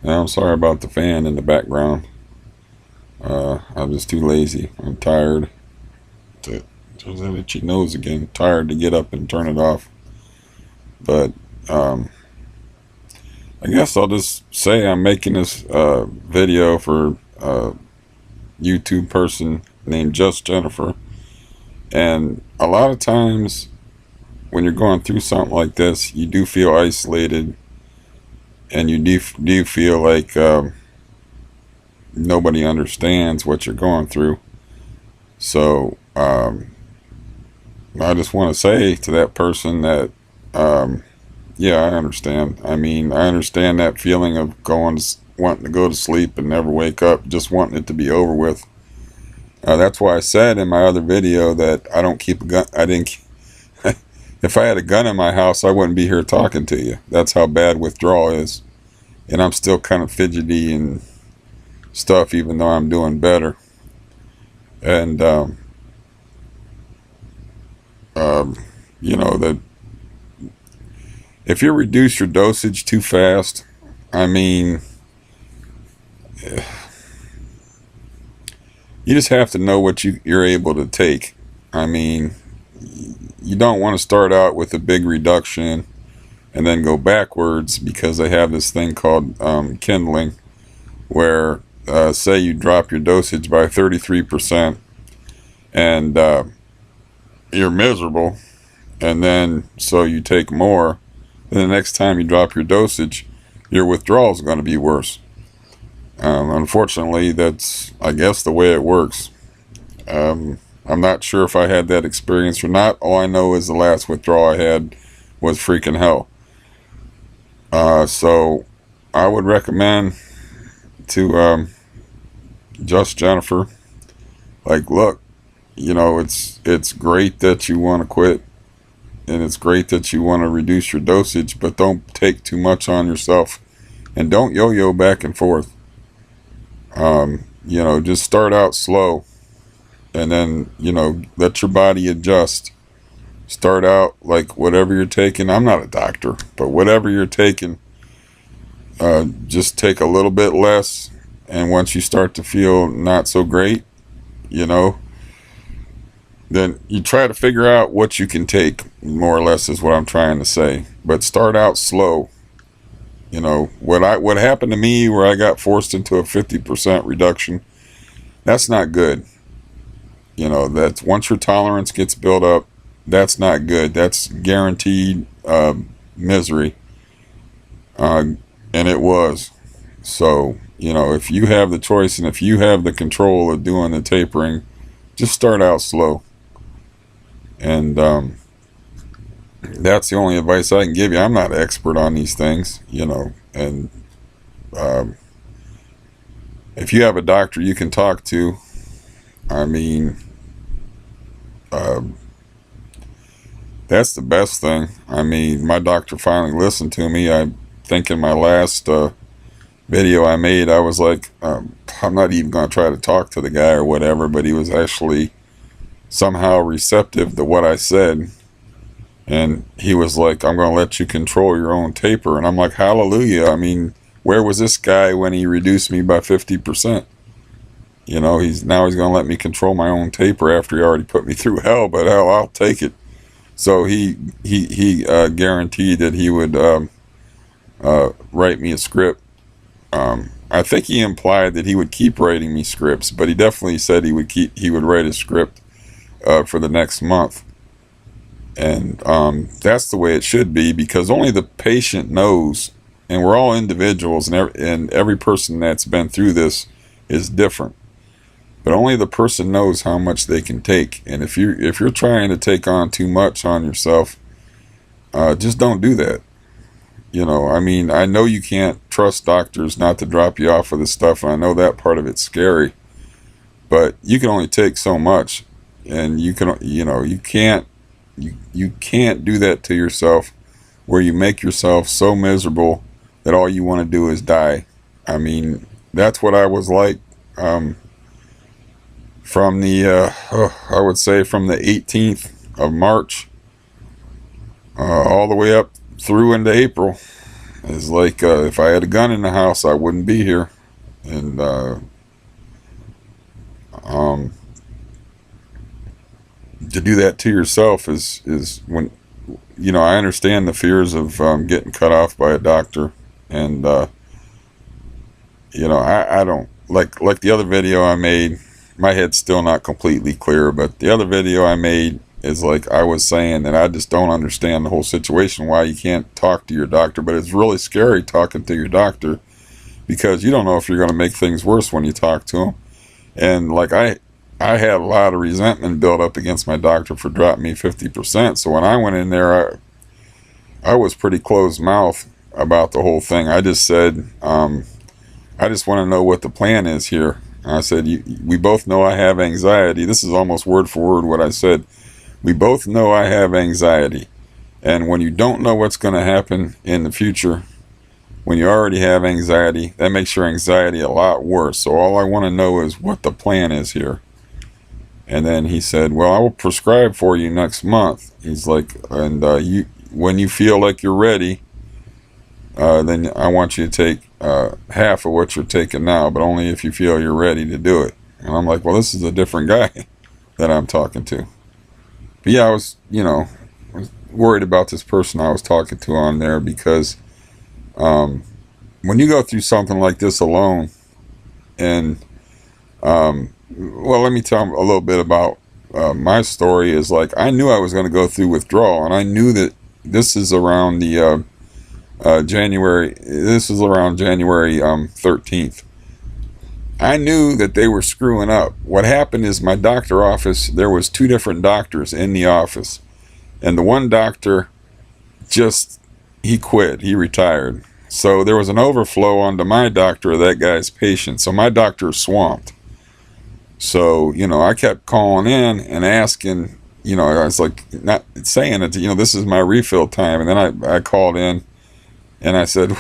Yeah, I'm sorry about the fan in the background. I'm just too lazy. I'm tired to. There's that itchy nose again. Tired to get up and turn it off. But um, I guess I'll just say I'm making this video for a YouTube person named Just Jennifer. And a lot of times when you're going through something like this, you do feel isolated, and you do feel like nobody understands what you're going through. So I just want to say to that person that, yeah, I understand. I mean, I understand that feeling of wanting to go to sleep and never wake up, just wanting it to be over with. That's why I said in my other video that I don't keep a gun. I didn't. If I had a gun in my house, I wouldn't be here talking to you. That's how bad withdrawal is, and I'm still kind of fidgety and stuff, even though I'm doing better. And um, you know that if you reduce your dosage too fast, I mean, you just have to know what you're able to take. I mean, you don't want to start out with a big reduction and then go backwards, because they have this thing called kindling, where say you drop your dosage by 33% and you're miserable, and then so you take more, and the next time you drop your dosage, your withdrawal is going to be worse. Unfortunately, that's, I guess, the way it works. I'm not sure if I had that experience or not. All I know is the last withdrawal I had was freaking hell. So I would recommend to Just Jennifer, like, look, it's great that you want to quit, and it's great that you want to reduce your dosage, but don't take too much on yourself, and don't yo-yo back and forth. Just start out slow, and then, let your body adjust. Start out like whatever you're taking. I'm not a doctor, but whatever you're taking, just take a little bit less. And once you start to feel not so great, you know, then you try to figure out what you can take, more or less is what I'm trying to say. But start out slow. What happened to me, where I got forced into a 50% reduction, that's not good. That's, once your tolerance gets built up, that's not good. That's guaranteed misery. And it was. So, if you have the choice and if you have the control of doing the tapering, just start out slow. And that's the only advice I can give you. I'm not an expert on these things, and um, if you have a doctor you can talk to, I mean, um, that's the best thing. I mean, my doctor finally listened to me. I think in my last video I made, I was like, I'm not even going to try to talk to the guy or whatever, but he was actually somehow receptive to what I said. And he was like, I'm going to let you control your own taper. And I'm like, hallelujah. I mean, where was this guy when he reduced me by 50%? He's going to let me control my own taper after he already put me through hell, but hell, I'll take it. So he guaranteed that he would write me a script. I think he implied that he would keep writing me scripts, but he definitely said he would write a script for the next month. And that's the way it should be, because only the patient knows, and we're all individuals, and every person that's been through this is different. But only the person knows how much they can take. And if you're trying to take on too much on yourself, just don't do that. I mean, I know you can't trust doctors not to drop you off of this stuff, and I know that part of it's scary. But you can only take so much, and you can't do that to yourself, where you make yourself so miserable that all you want to do is die. I mean, that's what I was like. From the I would say from the 18th of March all the way up through into April. It's like if I had a gun in the house, I wouldn't be here. And um, to do that to yourself is when, I understand the fears of getting cut off by a doctor, and I don't like the other video I made. My head's still not completely clear, but the other video I made is like I was saying that I just don't understand the whole situation, why you can't talk to your doctor. But it's really scary talking to your doctor, because you don't know if you're going to make things worse when you talk to him. And like I had a lot of resentment built up against my doctor for dropping me 50%. So when I went in there, I was pretty closed mouth about the whole thing. I just said, I just want to know what the plan is here. And I said, we both know I have anxiety. This is almost word for word what I said. We both know I have anxiety. And when you don't know what's going to happen in the future, when you already have anxiety, that makes your anxiety a lot worse. So all I want to know is what the plan is here. And then he said, well, I will prescribe for you next month. He's like, and when you feel like you're ready, then I want you to take half of what you're taking now, but only if you feel you're ready to do it. And I'm like, well, this is a different guy that I'm talking to. But yeah, I was worried about this person I was talking to on there, because when you go through something like this alone, and well, let me tell a little bit about my story. Is like, I knew I was going to go through withdrawal, and I knew that this is around the January. This was around January 13th. I knew that they were screwing up. What happened is, my doctor office, there was two different doctors in the office, and the one doctor he quit. He retired. So there was an overflow onto my doctor of that guy's patient. So my doctor is swamped. So, I kept calling in and asking, I was like, not saying it, this is my refill time. And then I called in and I said,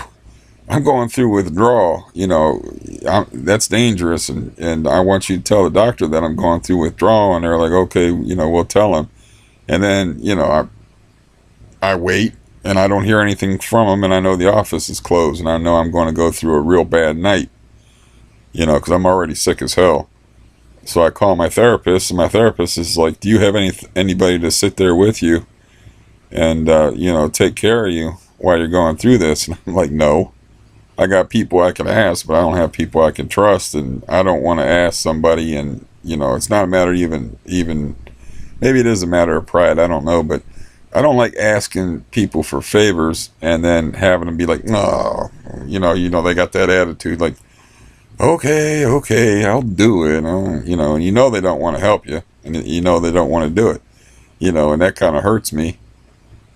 I'm going through withdrawal, that's dangerous. And I want you to tell the doctor that I'm going through withdrawal. And they're like, okay, we'll tell him. And then, I wait, and I don't hear anything from him, and I know the office is closed, and I know I'm going to go through a real bad night, because I'm already sick as hell. So I call my therapist, and my therapist is like, do you have anybody to sit there with you and, take care of you while you're going through this? And I'm like, no. I got people I can ask, but I don't have people I can trust, and I don't want to ask somebody, and, it's not a matter even, maybe it is a matter of pride, I don't know, but I don't like asking people for favors and then having them be like, no, they got that attitude, like, okay, I'll do it, and they don't want to help you, and they don't want to do it, and that kind of hurts me,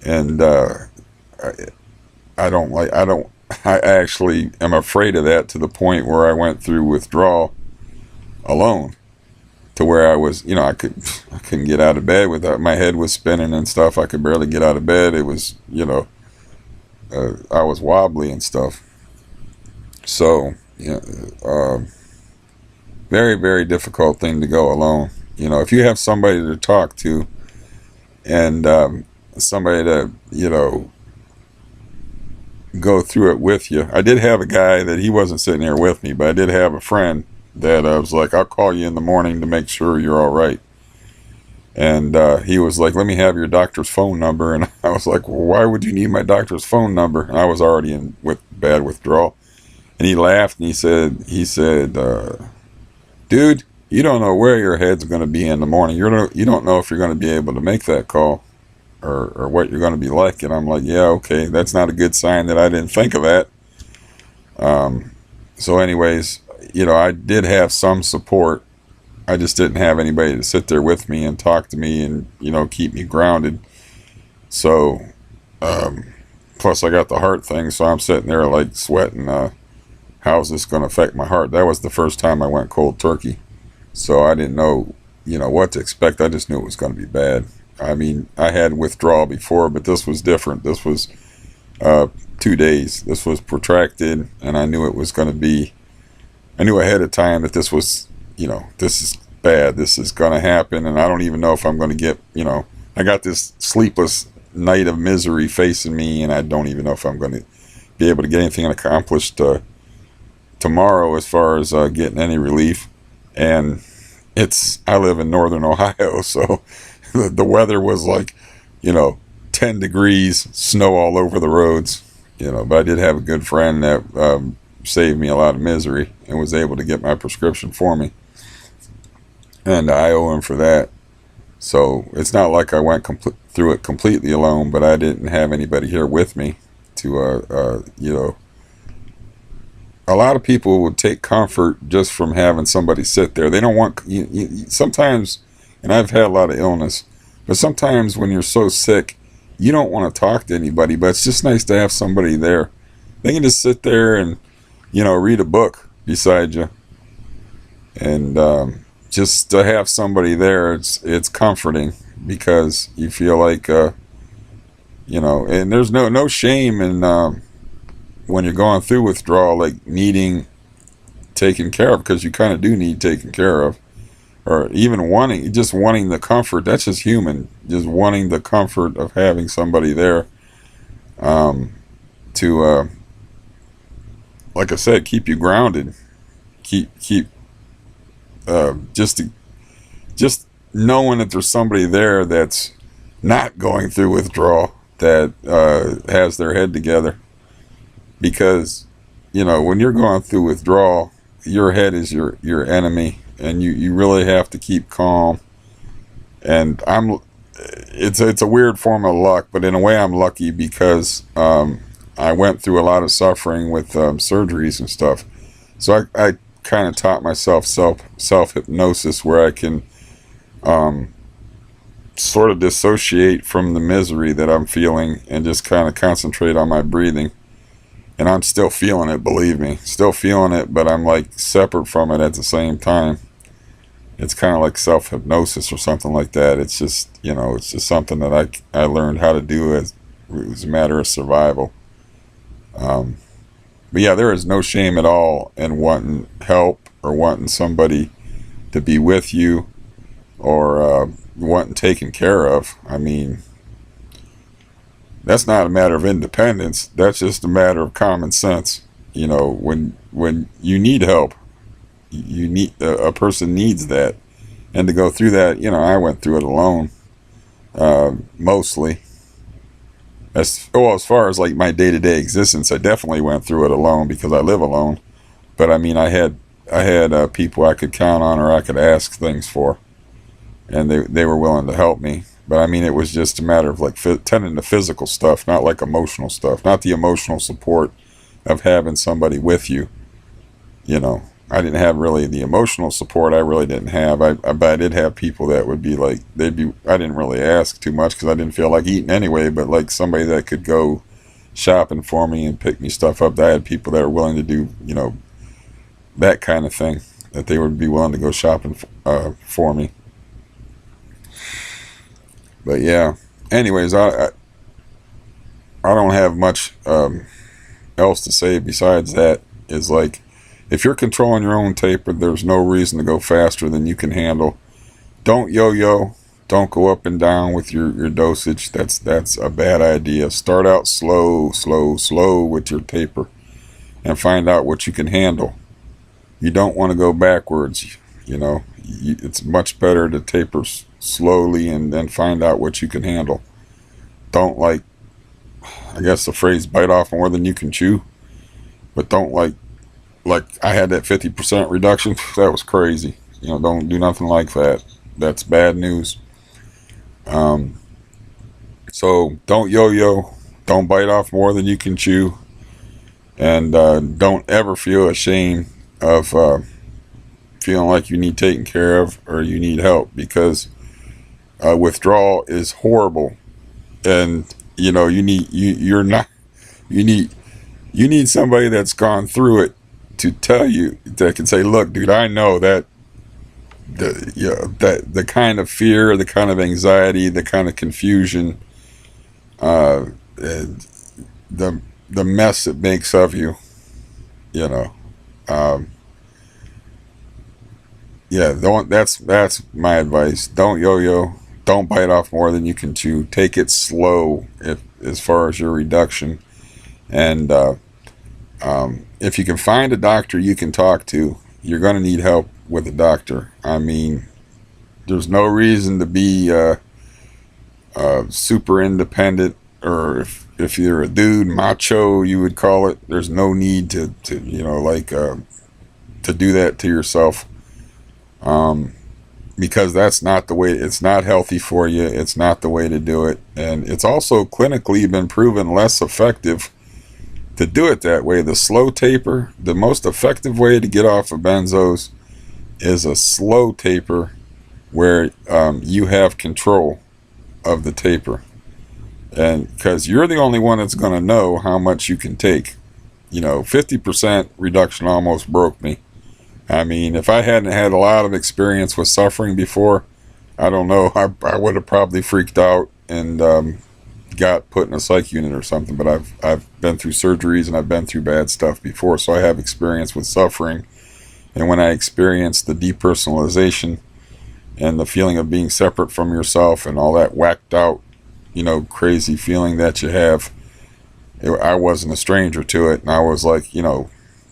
and I actually am afraid of that, to the point where I went through withdrawal alone, to where I was, I couldn't get out of bed without, my head was spinning and stuff. I could barely get out of bed. It was, I was wobbly and stuff. So, very, very difficult thing to go alone. If you have somebody to talk to, and somebody to, go through it with you. I did have a guy that he wasn't sitting here with me, but I did have a friend that was like, I'll call you in the morning to make sure you're all right. And he was like, let me have your doctor's phone number. And I was like, well, why would you need my doctor's phone number? And I was already in bad withdrawal. And he laughed, and he said, dude, you don't know where your head's going to be in the morning. You don't know if you're going to be able to make that call, or what you're going to be like. And I'm like, yeah, okay, that's not a good sign that I didn't think of that. So anyways, I did have some support. I just didn't have anybody to sit there with me and talk to me and, keep me grounded. So, plus I got the heart thing, so I'm sitting there like sweating, how's this going to affect my heart? That was the first time I went cold turkey. So I didn't know, what to expect. I just knew it was going to be bad. I mean, I had withdrawal before, but this was different. This was 2 days. This was protracted, and I knew it was going to be, I knew ahead of time that this was, this is bad. This is going to happen, and I don't even know if I'm going to get, I got this sleepless night of misery facing me, and I don't even know if I'm going to be able to get anything accomplished tomorrow as far as getting any relief. And I live in northern Ohio, so the weather was like, 10 degrees, snow all over the roads, but I did have a good friend that saved me a lot of misery and was able to get my prescription for me. And I owe him for that. So it's not like I went through it completely alone, but I didn't have anybody here with me to, a lot of people would take comfort just from having somebody sit there. They don't want, sometimes, and I've had a lot of illness, but sometimes when you're so sick, you don't want to talk to anybody, but it's just nice to have somebody there. They can just sit there and, read a book beside you. And just to have somebody there, it's comforting, because you feel like, and there's no shame in when you're going through withdrawal, like needing taken care of, because you kind of do need taken care of. Or even wanting the comfort. That's just human. Just wanting the comfort of having somebody there to, like I said, keep you grounded. Keep just knowing that there's somebody there that's not going through withdrawal, that has their head together. Because, when you're going through withdrawal, your head is your enemy. And you really have to keep calm. And it's a weird form of luck, but in a way I'm lucky, because I went through a lot of suffering with surgeries and stuff. So I kind of taught myself self-hypnosis, where I can sort of dissociate from the misery that I'm feeling and just kind of concentrate on my breathing. And I'm still feeling it, believe me. Still feeling it, but I'm like separate from it at the same time. It's kind of like self-hypnosis or something like that. It's just, it's just something that I learned how to do as it was a matter of survival. But yeah, there is no shame at all in wanting help or wanting somebody to be with you, or wanting taken care of. I mean, that's not a matter of independence. That's just a matter of common sense. When you need help, you need a person needs that. And to go through that, I went through it alone, mostly. As far as like my day-to-day existence, I definitely went through it alone, because I live alone. But I mean, I had people I could count on, or I could ask things for, and they were willing to help me. But I mean, it was just a matter of like tending to physical stuff, not like emotional stuff, not the emotional support of having somebody with you. I didn't have really the emotional support. I really didn't have. But I did have people that would be like, I didn't really ask too much, because I didn't feel like eating anyway, but like somebody that could go shopping for me and pick me stuff up. I had people that were willing to do, that kind of thing, that they would be willing to go shopping for me. But yeah, anyways, I don't have much else to say besides that. Is like, if you're controlling your own taper, there's no reason to go faster than you can handle. Don't yo-yo. Don't go up and down with your dosage. That's a bad idea. Start out slow with your taper, and find out what you can handle. You don't want to go backwards. It's much better to taper slowly and then find out what you can handle. Don't, like, I guess the phrase, bite off more than you can chew. But don't like I had that 50% reduction. That was crazy. Don't do nothing like that. That's bad news. So don't yo-yo. Don't bite off more than you can chew. And don't ever feel ashamed of feeling like you need taken care of or you need help, because withdrawal is horrible. And you need somebody that's gone through it to tell you, that can say, look, dude, I know that the kind of fear, the kind of anxiety, the kind of confusion, the mess it makes of you, that's my advice. Don't yo-yo. Don't bite off more than you can chew. Take it slow as far as your reduction. And if you can find a doctor you can talk to, you're going to need help with a doctor. I mean, there's no reason to be super independent, or if you're a dude, macho, you would call it. There's no need to to do that to yourself, because that's not the way. It's not healthy for you. It's not the way to do it, and it's also clinically been proven less effective to do it that way. The slow taper, the most effective way to get off of benzos is a slow taper where you have control of the taper, and because you're the only one that's going to know how much you can take. 50% reduction almost broke me. I mean, if I hadn't had a lot of experience with suffering before, I don't know, I would have probably freaked out and got put in a psych unit or something. But I've been through surgeries and I've been through bad stuff before, so I have experience with suffering. And when I experienced the depersonalization and the feeling of being separate from yourself and all that whacked out, crazy feeling that you have, I wasn't a stranger to it. And I was like,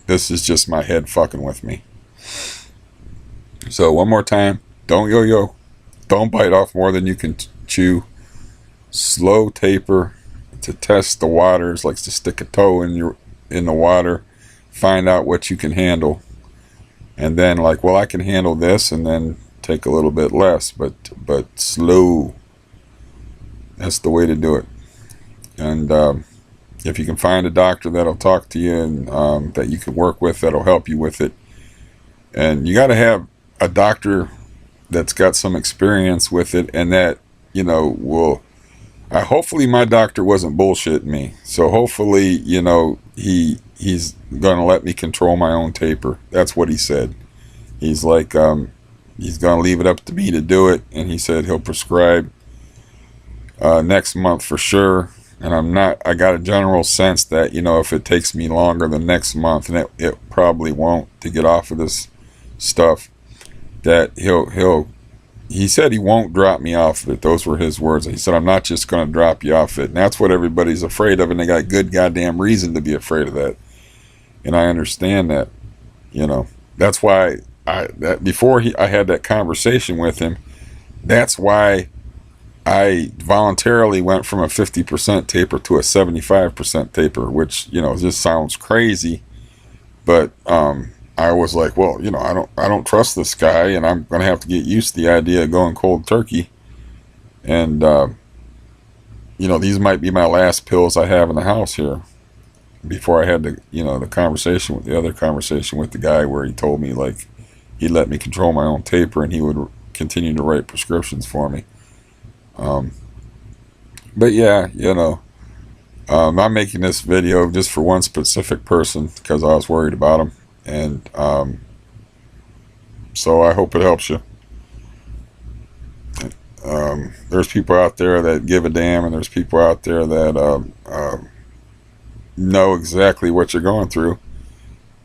this is just my head fucking with me. So one more time, don't yo-yo. Don't bite off more than you can chew. Slow taper to test the waters, like to stick a toe in the water, find out what you can handle. And then I can handle this, and then take a little bit less, but slow. That's the way to do it. And if you can find a doctor that'll talk to you and that you can work with, that'll help you with it. And you got to have a doctor that's got some experience with it, and that will. Hopefully my doctor wasn't bullshitting me. So hopefully he's gonna let me control my own taper. That's what he said. He's like he's gonna leave it up to me to do it, and he said he'll prescribe next month for sure. And I got a general sense that if it takes me longer than next month, and it probably won't, to get off of this stuff, that he said he won't drop me off of it. Those were his words. He said, I'm not just going to drop you off it. And that's what everybody's afraid of, and they got good goddamn reason to be afraid of that. And I understand that. That's why before I had that conversation with him, that's why I voluntarily went from a 50% taper to a 75% taper, which, just sounds crazy. But I was like, well, I don't trust this guy, and I'm going to have to get used to the idea of going cold turkey. And, these might be my last pills I have in the house here, before I had the other conversation with the guy where he told me, he'd let me control my own taper and he would continue to write prescriptions for me. But yeah, I'm making this video just for one specific person because I was worried about him. And so I hope it helps you. There's people out there that give a damn, and there's people out there that know exactly what you're going through.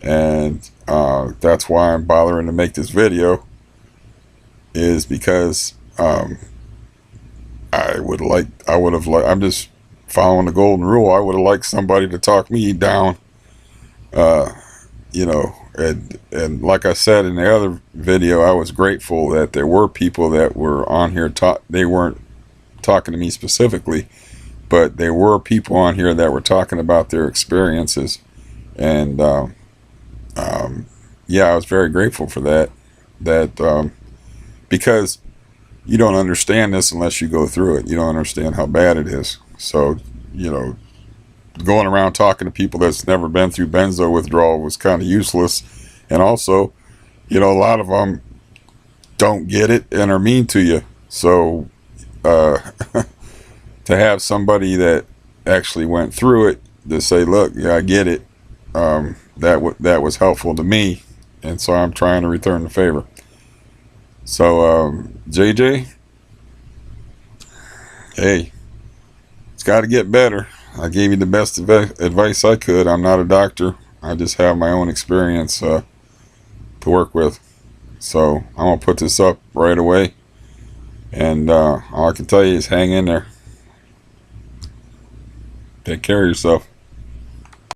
And that's why I'm bothering to make this video, is because I'm just following the golden rule. I would have liked somebody to talk me down, and like I said in the other video, I was grateful that there were people that were on here. They weren't talking to me specifically, but there were people on here that were talking about their experiences. And I was very grateful for that, because you don't understand this unless you go through it. You don't understand how bad it is. So, going around talking to people that's never been through benzo withdrawal was kind of useless. And also, a lot of them don't get it and are mean to you. So, to have somebody that actually went through it to say, look, yeah, I get it, that was helpful to me. And so I'm trying to return the favor. So, JJ, hey, it's got to get better. I gave you the best advice I could. I'm not a doctor. I just have my own experience to work with. So I'm going to put this up right away. And all I can tell you is hang in there. Take care of yourself.